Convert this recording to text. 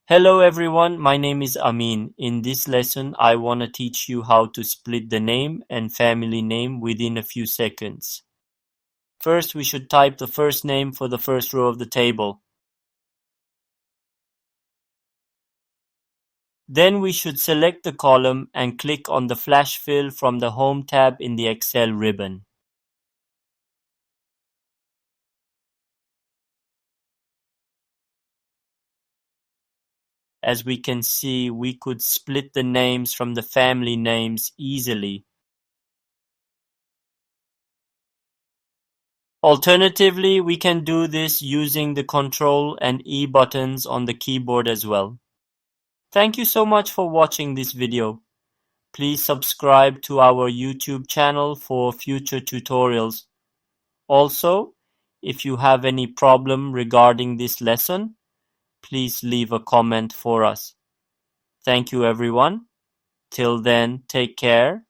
Hello everyone, my name is Amin. In this lesson, I want to teach you how to split the name and family name within a few seconds. First, we should type the first name for the first row of the table. Then we should select the column and click on the Flash Fill from the Home tab in the Excel ribbon. As we can see, we could split the names from the family names easily. Alternatively, we can do this using the Ctrl and E buttons on the keyboard as well. Thank you so much for watching this video. Please subscribe to our YouTube channel for future tutorials. Also, if you have any problem regarding this lesson, please leave a comment for us. Thank you everyone. Till then, take care